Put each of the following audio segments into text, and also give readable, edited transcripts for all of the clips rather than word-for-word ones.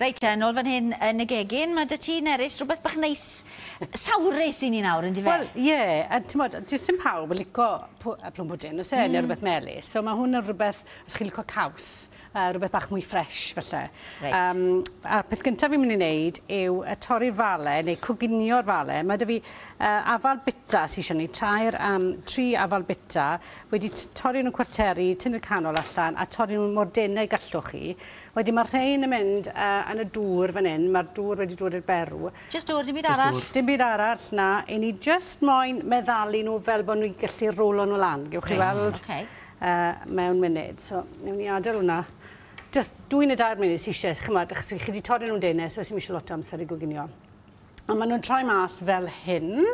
Reit, nôl fan hyn yn y gegin, mae dy ti Nerys rhywbeth bach neis sawrus i ni nawr yn di fe? Wel, ie, a ti'n modd, sy'n pawb yn licio plwm bwdyn, os neu rhywbeth melys. So mae hwn yn rhywbeth, os chi'n licio caws, rhywbeth bach mwy ffres, falle. A'r peth gyntaf fi'n mynd i wneud yw torri'r fale, neu cwginio'r fale. Mae dy fi afal bita sy'n eisiau ni, 3 afal bita, wedi torri nhw'n cwarteri, tyn y canol allan, a torri nhw'n mor denau gallwch chi. Wedyn mae'r rhain yn mynd yn y dŵr fan hyn, mae'r dŵr wedi dod i'r berw. Just dŵr, dim byd arall? Dim byd arall, na. I ni just moyn meddalu nhw fel bod nhw'n gallu rolo nhw lan. Gewch chi weld mewn munud. So, newn ni adael hwnna. Just 2 neu 2 munud sy'n eisiau, chymod, chi wedi torri nhw'n denau, so sy'n eisiau lot o amser i goginio. Ond maen nhw'n troi mas fel hyn,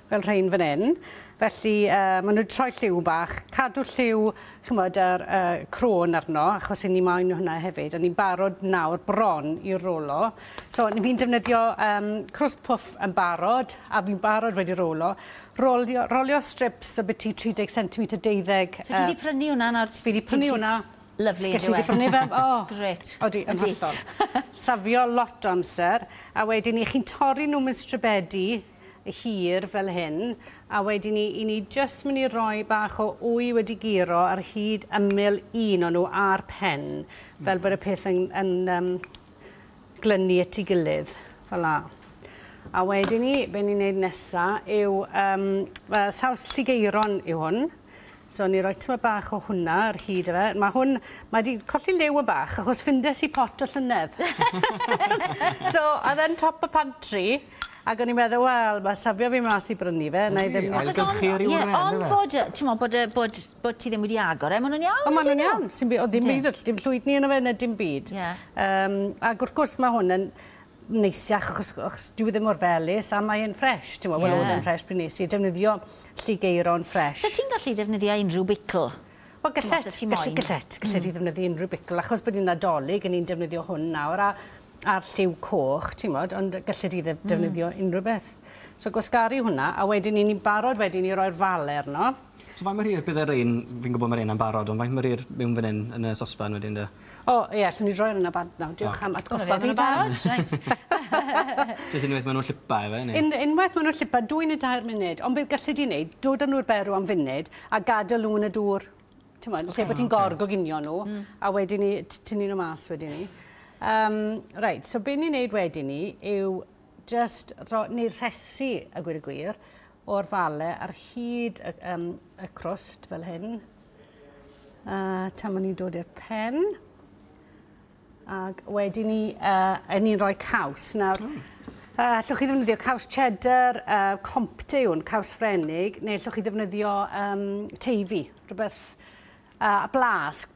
fel rhain fan hyn. Felly, maen nhw'n troi lliw bach, cadw lliw, chymod, crôn arno, achos ni moyn hwnna hefyd. A ni'n barod nawr bron i'r rolo. So, fi'n defnyddio crust puff yn barod, a fi'n barod wedi rolo. Rolio strips o byti 30 cm 12. So, ti wedi prynu hwnna nawr? Fi wedi prynu hwnna. Lyflu, Gallu di prynu fe? O, gret. Odi, yn hollol. Safio lot o amser, a wedyn ni chi'n torri nhw mewn strybedi hir fel hyn, a wedyn ni just mynd i roi bach o wy wedi giro ar hyd ymyl un o'n nhw a'r pen, fel bod y peth yn glynu at ei gilydd, fel la. A wedyn ni, be ni'n neud nesaf yw saws lligeiron yw hwn. So, ni roi tyma bach o hwnna ar hyd y fe. Mae wedi colli lew y bach, achos ffindes i pot o llynedd. So, a then top y pantry, ac o'n i'n meddwl, wel, mae safio fi mas i brynu fe. Ailgylchu'r i'w ren, ond bod ti ddim wedi agor, maen nhw'n iawn? O, maen nhw'n iawn. O, ddim byd, dim llwydni yn y fe, na dim byd. Ac wrth gwrs mae hwn yn neisiach, achos dwi ddim o'r felys, a mae'n ffres. Wel, oedd yn ffres bryd nes i defnyddio lligeiron ffres. So ti'n gallu defnyddio unrhyw bicl? Wel, gallet i ddefnyddio unrhyw bicl, achos bod ni'n nadolig, yn ni'n defnyddio hwn nawr, a'r lliw coch, ti'n modd, ond gallet i defnyddio unrhyw beth. So, gwasgaru hwnna, a wedyn ni'n barod wedyn ni roi'r fale arno. So, faint mae'r hir bydd yr un, fi'n gwybod mae'r un yn barod, ond faint mae'r hir mewn fan hyn yn y sosban wedyn da? O, ie, allwn ni droi'r yna bant nawr. Diolch am atgoffa fi barod. Jyst unwaith maen nhw'n llipa efe, neu? Unwaith maen nhw'n llipa, 2 neu 2 munud, ond bydd gallu di wneud, dod â nhw'r berw am funud, a gadael nhw yn y dŵr. Ti'n modd, lle bod ti'n gorgoginio nhw, a wedyn ni, tynnu nhw mas wedyn ni. Reit, so be ni'n neud wedyn ni yw just neud rhesi a gwyr y gwir o'r fale ar hyd y crwst fel hyn. Tam o'n i'n dod i'r pen. Ac wedyn ni'n rhoi caws. Nawr, allwch chi ddefnyddio caws cheddar, compte yw'n caws ffrenig, neu allwch chi ddefnyddio teifi, rhywbeth caws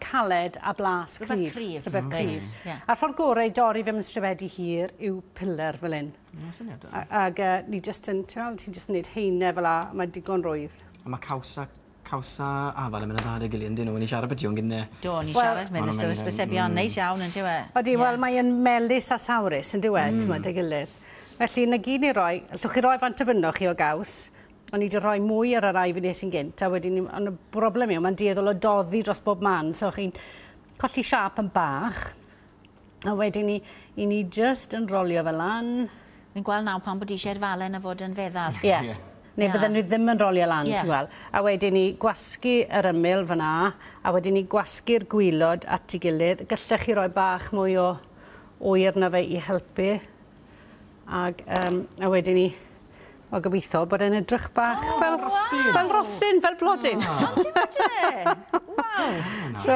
caled a blas cryf. Rhywbeth cryf. A'r ffordd gorau i dorri fe mewn strybedi hir yw pilar fel hyn. Ac ni jyst yn gwneud heine fel la, mae digon rwydd. A mae cawsa afal yn mynd â dy gilydd, dyn nhw, ni siarad beth yw'n gynne? Do, ni siarad, minister ysbysebion, neis iawn yn diwe. Odi, wel, mae'n melys a sawrus yn diwe, ti'n dy gilydd. Felly, na gyd ni roi, allwch chi roi fant y fynnoch chi o gaws, ond ni wedi rhoi mwy ar yr rai fi nes i'n gynt, a wedyn, ond y broblem yw, mae'n dieddol o doddi dros bob man, so chi'n colli siap yn bach, a wedyn ni just yn rolio fel lan. Fi'n gweld nawr pan bod eisiau'r falen a fod yn feddal. Ie. Neu bydden nhw ddim yn rolio lan, ti'n gweld. A wedyn ni gwasgu yr ymyl fyna, a wedyn ni gwasgu'r gwylod at ei gilydd. Gallech chi roi bach mwy o oer na fe i helpu. A wedyn ni, o gobeithio bod e'n edrych bach fel rosyn, fel blodyn. So,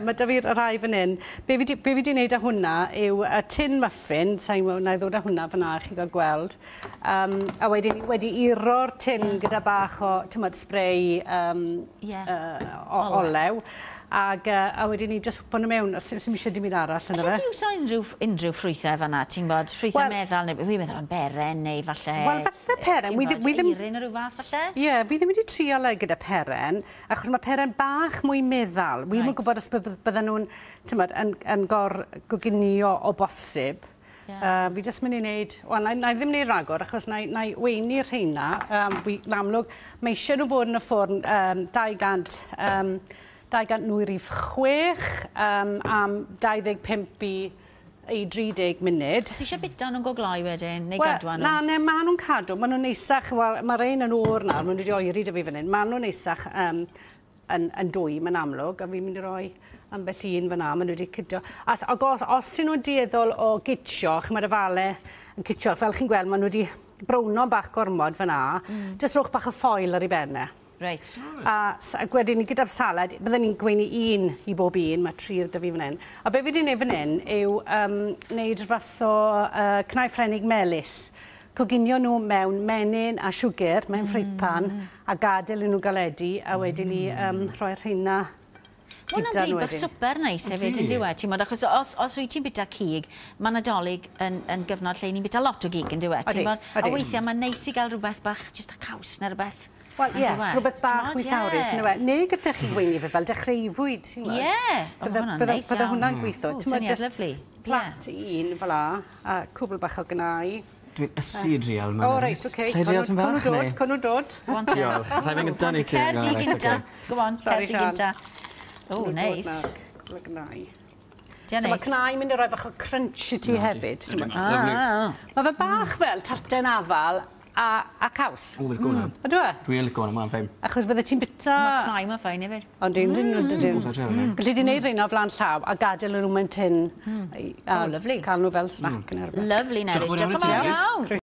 mae da fi'r rai fan hyn. Be fi wedi wneud â hwnna yw tin muffin, sa'n na i ddod â hwnna fyna i chi gael gweld. A wedi uro'r tin gyda bach o, spray olew. A wedi ni just hwpo nhw mewn, sy'n eisiau dim un arall yna fe. Alla ti wsa unrhyw ffrwythau fanna, ti'n bod? Ffrwythau meddal, neu fi'n meddwl am beren, neu falle... Wel, falle peren. Eirin o ryw fath, falle? Ie, fi ddim wedi trial gyda peren, achos mae peren bach mwy meddal. Wi ddim yn gwybod os bydden nhw'n, yn gorgoginio o bosib. Fi jyst mynd i wneud... Wel, na i ddim wneud ragor, achos na i weini'r rheina. Yn amlwg, mae eisiau nhw fod yn y ffwrn 200 216 am 25 i 30 munud. Ti eisiau bita nhw'n goglau wedyn, neu Wel, gadwa nhw? na, ne, maen nhw'n cadw, maen nhw'n neisach, wel, mae'r ein yn o'r nawr, maen nhw wedi oeri dy fi fan hyn, maen nhw'n neisach yn dwy, mae'n amlwg, a fi'n mynd i roi ambell un fyna, maen nhw wedi cydio. Os ydyn nhw'n dieddol o gitio, mae'r fale yn cytio, fel chi'n gweld, maen nhw wedi browno bach gormod fyna, jyst rhowch bach o ffoil ar ei benne. Reit. A wedyn ni gyda'r salad, byddwn ni'n gweini un i bob un, mae 3 da fi fan hyn. A be fi wedi gwneud fan hyn yw wneud fath o cnau ffrenig melys. Coginio nhw mewn menyn a siwgr, mewn ffreit pan, a gadael nhw galedu, a wedyn ni rhoi'r rheina Mae'n bryd bach super neis hefyd yn diwedd, ti'n modd, achos os wyt ti'n bita cig, mae Nadolig yn gyfnod lle ni'n bita lot o gig yn diwedd, ti'n modd, a weithiau mae'n neis i gael rhywbeth bach, jyst a caws neu rhywbeth. Wel, ie, rhywbeth bach misawrus, neu gallech chi gweini fe fel dechreufwyd, ti'n gweld? Ie, hwnna'n neis iawn. Bydde hwnna'n gweithio. Syniad lyflu. Plat un fel la, a cwbl bach o gynau. Dwi'n ysu drial. O, reit, oce. Con nhw dod. Diolch. Rhaid fi'n gyda ni ti. Cer di gynta. Go on, cer di gynta. O, neis. Cwbl o gynau. Diolch Mae cnau mynd i roi bach o crunch i ti hefyd. Mae fe bach fel tarten afal a caws. O, fi'n gwna. Ydw e? Dwi'n licio hwnna, mae'n ffein. Achos bydde ti'n bita... Mae cnau mae'n ffain hefyd. Ond dyn. Gallu di wneud rhain o flan llaw a gadael nhw mewn tin. O, lyflu. Cael nhw fel snack yn erbyn. Lyflu, Nerys. Diolch yn fawr iawn.